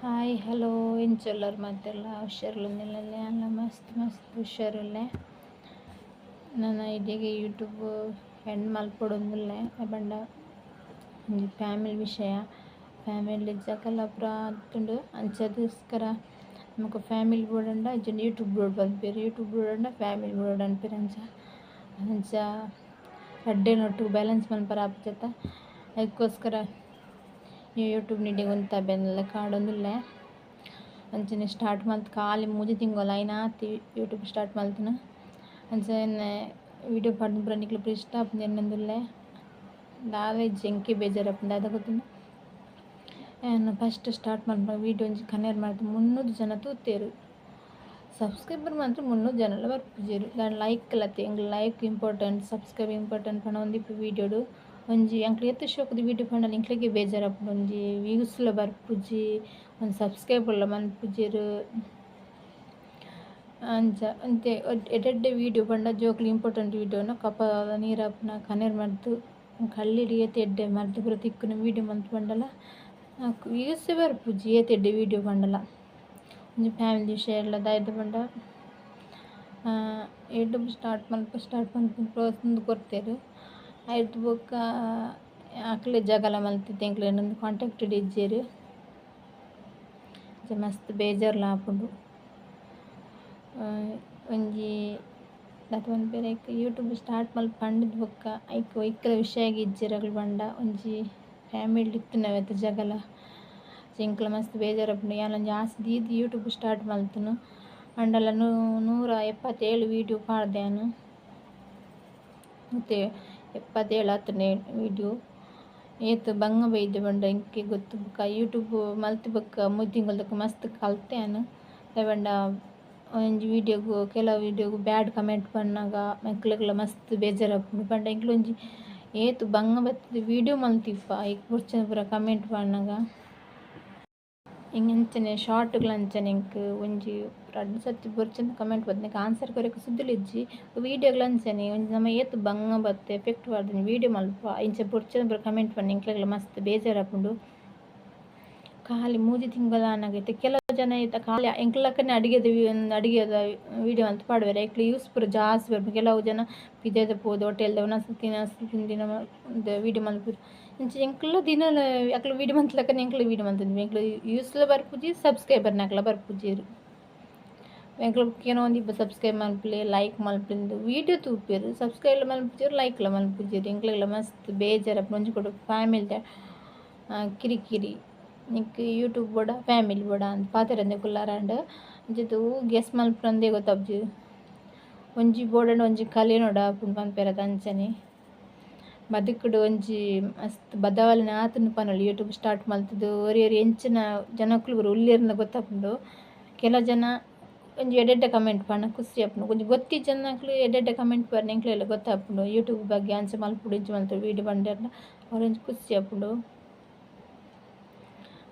hi hello ಇಂಚೊಲ್ಲರು ಮತ್ತೆಲ್ಲ ಹುಷಾರಿಲ್ಲೇ ಎಲ್ಲ ಮಸ್ತ್ ಹುಷಾರಿಲ್ಲೇ ನನ್ನ ಇದೀಗ ಯೂಟ್ಯೂಬ್ ಹೆಣ್ಣು ಮಲ್ಪೊಡೊಂದುಲ್ಲೆ ಬಂಡ ಒಂಜಿ ಫ್ಯಾಮಿಲಿ ವಿಷಯ ಫ್ಯಾಮಿಲಿ ಜಕಲ ಪ್ರಾತುಂಡು ಅಂಚದೋಸ್ಕರ ನಮಕ್ ಫ್ಯಾಮಿಲಿ ಬೋಡಂಡ ಅಂಚ ಯೂಟ್ಯೂಬ್ ಬೋರ್ಡ್ ಬಂದ್ಪೇರು ಯೂಟ್ಯೂಬ್ ಬೋಡಂಡ ಫ್ಯಾಮಿಲಿ ಬೋರ್ಡ್ ಅನ್ಪೇರು ಅಂಚ ಎಡ್ಡೆನೊಟ್ಟು ಬ್ಯಾಲೆನ್ಸ್ ಮನ್ಪರ ಆಪುಜತ ಅದಕ್ಕೋಸ್ಕರ ಯೂಟ್ಯೂಬ್ ನಿಡ್ಡೆ ಗೊಂತ ಬೆನ್ನಲ್ಲ ಕಾಡೊಂದುಲ್ಲೆ ಅಂಚನೆ ಸ್ಟಾರ್ಟ್ ಮಲ್ತು ಖಾಲಿ ಮೂಜಿ ತಿಂಗೊಲ ಆಯ್ನಾತಿ ಯೂಟ್ಯೂಬ್ ಸ್ಟಾರ್ಟ್ ಮಲ್ತುನ ಅಂಚನೆ ವೀಡಿಯೋ ಪಾಡ್ದು ಪೂರ ನಿಕ್ಲು ಇಷ್ಟ ಆಪುಂಡು ಎನ್ನೊಂದುಲ್ಲೆ ದಾದ ಜಂಕೆ ಬೇಜಾರಾಪುಂಡು ದಾದ ಗೊತ್ತುಂಡು ಏನು ಫಸ್ಟ್ ಸ್ಟಾರ್ಟ್ ಮಲ್ಪ ವೀಡಿಯೋ ಒಂಜಿ ಕನ್ನೆರ್ ಮಾಡ್ತು 300 ಜನ ತೂತೇರು ಸಬ್ಸ್ಕ್ರೈಬರ್ ಮಾತ್ರ 300 ಜನಲ ಬರ್ಪುಜೆರು ದಾಂಡ್ ಲೈಕ್ ಲತ್ತೆ ಎಂಗ್ಲು ಲೈಕ್ ಇಂಪಾರ್ಟೆಂಟ್ ಸಬ್ಸ್ಕ್ರೈಬ್ ಇಂಪಾರ್ಟೆಂಟ್ ಪಂಡ ಒಂದಿಪ್ಪು ವೀಡಿಯೋಡು ಒಂಜಿ ಅಂಕ್ಲು ಎತ್ತು ಶೋಕುದ ವೀಡಿಯೋ ಪಂಡಲ ಇಂಕ್ಲೆಗೆ ಬೇಜಾರಾಪುಂಡು ಒಂಜಿ ವ್ಯೂಸ್ಲ ಬರ್ಪುಜಿ ಒಂದು ಸಬ್ಸ್ಕ್ರೈಬರ್ಲ ಮನ್ಪುಜೆರು ಅಂಚ ಅಂತೆ ಎಡ್ಡೆ ವೀಡಿಯೋ ಪಂಡ ಜೋಕ್ಲು ಇಂಪಾರ್ಟೆಂಟ್ ವೀಡಿಯೋನ ಕಪಾಲ ನೀರಾಪುನ ಕನ್ನೆರ್ ಮರ್ದು ಕಳ್ಳಿಡಿ ಏತ್ ಎಡ್ಡೆ ಮರ್ದು ಪೂರ ತಿಕ್ಕುನ ವೀಡಿಯೋ ಮಲ್ತು ಪಂಡಲ ವ್ಯೂಸ್ ಬರ್ಪುಜಿ ಏತ್ ಎಡ್ಡೆ ವೀಡಿಯೋ ಪಂಡಲ ಒಂಜಿ ಫ್ಯಾಮಿಲಿ ವಿಷಯ ಎಲ್ಲ ದಾಯ್ದು ಪಂಡ ಯೂಟ್ಯೂಬ್ ಸ್ಟಾರ್ಟ್ ಮಲ್ಪ ಪ್ರೋತ್ಸಾಹ ಕೊಡ್ತೇರು ಆಯ್ತು ಬೊಕ್ಕ ಅಕ್ಲೆ ಜಗಲ ಮಲ್ತಿದ್ದೆ ಎಂಕ್ಲೆ ಏನೊಂದು ಕಾಂಟ್ಯಾಕ್ಟ್ ಇಜ್ಜೆರು ಮಸ್ತ್ ಬೇಜಾರ್ಲ ಆಪುಂಡು ಒಂಜಿ ದಾತ ಪನ್ಪೇರು ಐಕ್ ಯೂಟ್ಯೂಬ್ ಸ್ಟಾರ್ಟ್ ಮಲ್ಪ ಪಂಡಿದ್ ಬೊಕ್ಕ ಐಕ್ ಒಯ್ಕಲ ವಿಷಯಗ್ ಇಜ್ಜೆರ್ ಅಕ್ಲು ಪಂಡ ಒಂಜಿ ಫ್ಯಾಮಿಲಿ ಇತ್ತುನವೆತ ಜಗಲ ಎಂಕ್ಲ ಮಸ್ತ್ ಬೇಜಾರಾಪುಂಡು ಯಾನೊಂಜಿ ಆಸೆ ದೀದಿ ಯೂಟ್ಯೂಬ್ ಸ್ಟಾರ್ಟ್ ಮಲ್ತುನು ಅಂಡಲ 177 ವೀಡಿಯೋ ಪಾಡ್ದೇನು ಮತ್ತೆ 77 ಆತುನೆ ವೀಡಿಯೋ ಏತ್ ಬಂಗ ಬೈದೆ ಪಂಡ ಎಂಕೆ ಗೊತ್ತು ಬೊಕ ಯೂಟ್ಯೂಬ್ ಮಲ್ತು ಬೊಕ್ಕ ಮೂಜಿ ತಿಂಗೊಲ್ದಕ ಮಸ್ತ್ ಕಲ್ತೆನು ಪಂಡ ಒಂಜಿ ವೀಡಿಯೋಗು ಕೆಲವು ವೀಡಿಯೋಗು ಬ್ಯಾಡ್ ಕಮೆಂಟ್ ಪನ್ನಾಗ ಎಂಕ್ಲೆಗ್ಲ ಮಸ್ತ್ ಬೇಜಾರಾಪುಂಡು ಪಂಡ ಎಂಕ್ಲೆ ಒಂಜಿ ಏತ್ ಬಂಗ ಬತ್ತಿದ ವೀಡಿಯೋ ಮಲ್ತಿಪ್ಪ ಐಕ್ ಬುರ್ಚನೆ ಪೂರ ಕಮೆಂಟ್ ಪನ್ನಾಗ ಇಂಚನೆ ಶಾರ್ಟ್ಗಳು ಅಂಚನೆ ಇಂಕ್ ಒಂಜಿ 2 ಸರ್ತಿ ಬೊರ್ಚಂದ ಕಮೆಂಟ್ ಬತ್ತುಂಡು ಆನ್ಸರ್ ಕೊರೆಕ ಸುದ್ದುಲಿಜ್ಜಿ ವೀಡಿಯೋಗಳು ಅಂಚನೆ ಒಂಜಿ ನಮ ಏತ್ ಬಂಗ ಬತ್ತೆ ಎಫೆಕ್ಟ್ ಪಾಡ್ದು ವೀಡಿಯೋ ಮಲ್ಪ ಇಂಚ ಬೊರ್ಚಂದ ಪೂರ ಕಮೆಂಟ್ ಪನ್ನ ಎಂಕ್ಲೆಗ್ಲ ಮಸ್ತ್ ಬೇಜಾರಾಪುಂಡು ಖಾಲಿ ಮೂಜಿ ತಿಂಗಳ ಆನಾಗೈತೆ ಕೆಲವು ಜನ ಐತ ಖಾಲಿ ಎಂಕ್ಲಕ್ಕನೆ ಅಡಿಗೆದ ವೀಡಿಯೋ ಅಂತ ಪಾಡುವೆರು ಐಕ್ಲು ಯೂಸ್ ಪೂರ ಜಾಸ್ತಿ ಬರ್ಬೇಕು ಕೆಲವು ಜನ ಪಿದೆದ ಪೋದು ಹೋಟೆಲ್ದ ತಿಂದಿನ ವೀಡಿಯೋ ಮಲ್ಪುರು ಇಂಚ ಎಂಕ್ಲ ದಿನ ಅಕ್ಲು ವೀಡಿಯೋ ಮಂತ್ಲಕ್ಕನೆ ಎಂಕ್ಲು ವೀಡಿಯೋ ಮಂತಂದು ಎಂಕ್ಲು ಯೂಸ್ಲ ಬರ್ಪುಜಿ ಸಬ್ಸ್ಕ್ರೈಬರ್ನ ಅಕ್ಲ ಬರ್ಪುಜೆರು ಎಂಕ್ಲು ಏನೋ ಒಂದಿಬ್ಬ ಸಬ್ಸ್ಕ್ರೈಬ್ ಮಲ್ಪಲೆ ಲೈಕ್ ಮಲ್ಪಲಿಂದು ವೀಡಿಯೋ ತೂಪೇರು ಸಬ್ಸ್ಕ್ರೈಬ್ಲ ಮಲ್ಪುಜೆರು ಲೈಕ್ಲ ಮಲ್ಪುಜೆರು ಎಂಕ್ಲೆಗ್ಲ ಮಸ್ತ್ ಬೇಜಾರಾಪುಂಡು ಒಂಜಿ ಕೊಡು ಫ್ಯಾಮಿಲಿ ಕಿರಿಕಿರಿ ನಿಕ್ ಯೂಟ್ಯೂಬ್ ಬೋಡ ಫ್ಯಾಮಿಲಿ ಬೋಡ ಅಂತ ಪಾತೆರಂದೆ ಕುಲ್ಲಾರಂಡ್ ಅಂಚೆತು ಗೆಸ್ ಮಲ್ಪುರಂದೇ ಗೊತ್ತಾಪ್ಜಿ ಒಂಜಿ ಬೋಡಂಡ ಒಂಜಿ ಕಲೆನೋಡ ಆಪುಂಡು ಪನ್ಪೆರದ ಅಂಚನೆ ಬದುಕುಡು ಒಂಜಿ ಮಸ್ತ್ ಬದಲಾವಣೆ ಆತುಂಡು ಪನೊಲಿ ಯೂಟ್ಯೂಬ್ ಸ್ಟಾರ್ಟ್ ಮಲ್ತುದು ಒರಿ ಎಂಚಿನ ಜನಕ್ಕುಲು ಪೂರ ಉಲ್ಲೆರ್ನ ಗೊತ್ತಾಪುಂಡು ಕೆಲವು ಜನ ಒಂಜಿ ಎಡ್ಡೆಡ್ಡೆ ಕಮೆಂಟ್ ಪನ್ನ ಖುಷಿ ಆಪುಂಡು ಒಂಜಿ ಗೊತ್ತಿಜ್ಜ ಜನಕ್ಲು ಎಡ್ಡೆಡ್ಡೆ ಕಮೆಂಟ್ ಪರ್ನ ಎಂಕ್ಲೆಗ್ಲ ಗೊತ್ತಾಪುಂಡು ಯೂಟ್ಯೂಬ್ ಬಗ್ಗೆ ಅಂಚ ಮಲ್ಪುಡು ಇಂಚ ಮಲ್ಪುಡು ವೀಡಿಯೋ ಬಂದೆರ್ನ ಅವರೊಂಜಿ ಖುಷಿ ಆಪುಂಡು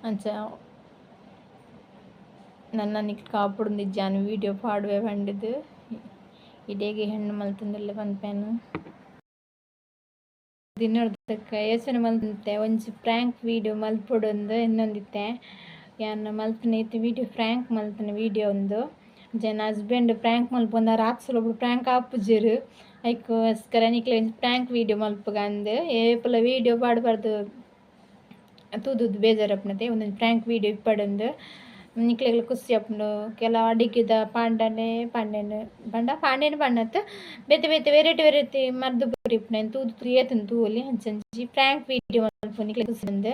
ಅಂಚ ನನ್ನ ನಿಕ್ಲು ಕಾಪುಡುಂದು ಇಜ್ಜಾನು ವೀಡಿಯೋ ಪಾಡುವೆ ಪಂಡಿದು ಇಡೆಗೆ ಹೆಣ್ಣು ಮಲ್ತುಂದುಲ್ಲೆ ಪನ್ಪೇನು ದಿನೊಡ್ದಕ್ಕ ಯೋಚನೆ ಮಲ್ತೆ ಒಂಜಿ ಪ್ರ್ಯಾಂಕ್ ವೀಡಿಯೋ ಮಲ್ಪೊಡೊಂದು ಇನ್ನೊಂದಿತ್ತೆ ಯಾನ್ ಮಲ್ತುನ ಇತ್ತೆ ವೀಡಿಯೋ ಫ್ರ್ಯಾಂಕ್ ಮಲ್ತುನ ವೀಡಿಯೋ ಒಂದು ಜನ ಹಸ್ಬೆಂಡ್ ಪ್ರ್ಯಾಂಕ್ ಮಲ್ಪೊಂದ ರಾತ್ರಿ ಒಬ್ಬರು ಪ್ರ್ಯಾಂಕ್ ಆಪುಜೆರು ಐಕೋಸ್ಕರ ನಿಕ್ಲೆ ಪ್ರ್ಯಾಂಕ್ ವೀಡಿಯೋ ಮಲ್ಪುಗ ಅಂದು ಏಪಲ ವೀಡಿಯೋ ಪಾಡ್ಬಾರ್ದು ತೂದುದು ಬೇಜಾರಾಪುಂಡತೆ ಒಂದೊಂದು ಪ್ರ್ಯಾಂಕ್ ವೀಡಿಯೋ ಇಪ್ಪಡೊಂದು ನಿಕ್ಲೆಗ್ಲ ಖುಷಿ ಆಪುಂಡು ಕೆಲವು ಅಡಿಗೆದ ಪಾಂಡನೆ ಪಂಡತ್ ಬೇತೆ ವೆರೈಟಿ ಮರ್ದು ಪೂರ ಇಪ್ಪುನ ತೂದು ಏತುಂಡು ತೂವೊಲಿ ಅಂಚಂಚಿ ಪ್ರ್ಯಾಂಕ್ ವೀಡಿಯೋ ಮಲ್ಪು ನಿಕ್ಲೆ ಖುಷಿ ಅಂದು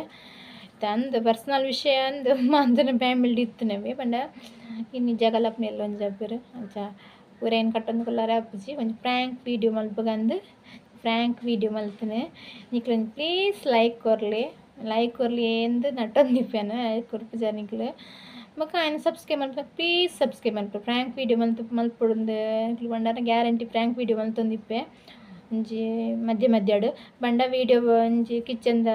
ಅಂದು ಪರ್ಸನಲ್ ವಿಷಯ ಅಂದು ಮಂತನ ಫ್ಯಾಮಿಲಿ ಇತ್ತುನವೆ ಪಂಡ ಇನ್ನು ಜಗಲಪ್ನ ಎಲ್ಲ ಒಂಜಿ ಆಪುವೆರು ಅಂಚ ಪೂರ ಏನು ಕಟ್ಟೊಂದು ಕೊಲ್ಲಾರ ಆಪುಜಿ ಒಂಜಿ ಪ್ರ್ಯಾಂಕ್ ವೀಡಿಯೋ ಮಲ್ಪುಗಂದು ಫ್ರ್ಯಾಂಕ್ ವೀಡಿಯೋ ಮಲ್ತುನೆ ನಿಕ್ಲು ಪ್ಲೀಸ್ ಲೈಕ್ ಕೊರ್ಲಿ ಎಂದು ನಟೊಂದಿಪ್ಪೆನು ಕೊರ್ಪುಜ ನಿಕ್ಲು ಬೊಕ ಆಯ್ನ ಸಬ್ಸ್ಕ್ರೈಬ್ ಮಲ್ಪುನ ಪ್ಲೀಸ್ ಸಬ್ಸ್ಕ್ರೈಬ್ ಮಲ್ಪು ಫ್ರ್ಯಾಂಕ್ ವೀಡಿಯೋ ಮಲ್ಪೊಡೊಂದು ನಿಕ್ಲು ಪಂಡನ ಗ್ಯಾರಂಟಿ ಫ್ರ್ಯಾಂಕ್ ವೀಡಿಯೋ ಮಲ್ತೊಂದಿಪ್ಪೆ ಒಂಜಿ ಮಧ್ಯಡು ಪಂಡ ವೀಡಿಯೋ ಒಂಜಿ ಕಿಚನ್ದ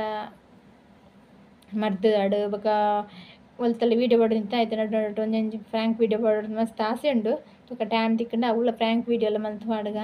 ಮರ್ದು ಆಡು ಬೊಕ ಒಲ್ತಲ್ಲ ವೀಡಿಯೋ ಪಾಡೋದು ಆಯ್ತು ನಡು ಒಂಜೊಂಜಿ ಫ್ರ್ಯಾಂಕ್ ವೀಡಿಯೋ ಪಾಡೋದು ಮಸ್ತ್ ಆಸೆ ಉಂಡು ಬೊಕ ಟೈಮ್ ತಿಕ್ಕಂಡು ಅವ್ಲ ಫ್ರ್ಯಾಂಕ್ ವೀಡಿಯೋ ಎಲ್ಲ ಮಲ್ತು ಪಾಡುಗ